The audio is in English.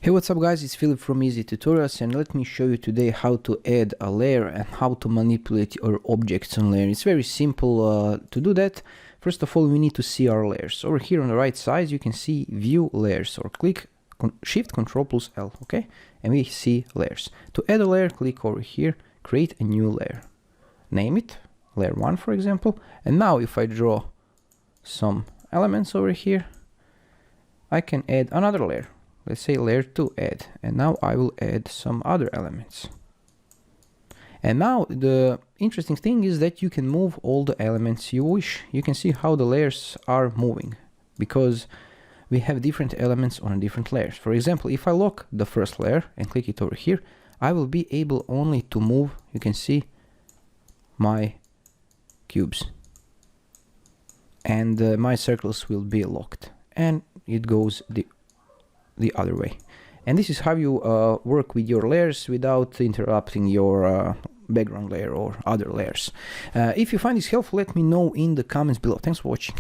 Hey, what's up guys, it's Philip from Easy Tutorials, and let me show you today how to add a layer and how to manipulate your objects on layer. It's very simple to do that. First of all, we need to see our layers. Over here on the right side you can see view layers, or click Shift Control plus L, okay? And we see layers. To add a layer, click over here, create a new layer. Name it, layer 1 for example. And now if I draw some elements over here, I can add another layer. Let's say layer 2 add, and now I will add some other elements. And now the interesting thing is that you can move all the elements you wish. You can see how the layers are moving because we have different elements on different layers. For example, if I lock the first layer and click it over here, I will be able only to move, you can see, my cubes. And my circles will be locked. And it goes the other way. And this is how you work with your layers without interrupting your background layer or other layers. If you find this helpful, let me know in the comments below. Thanks for watching.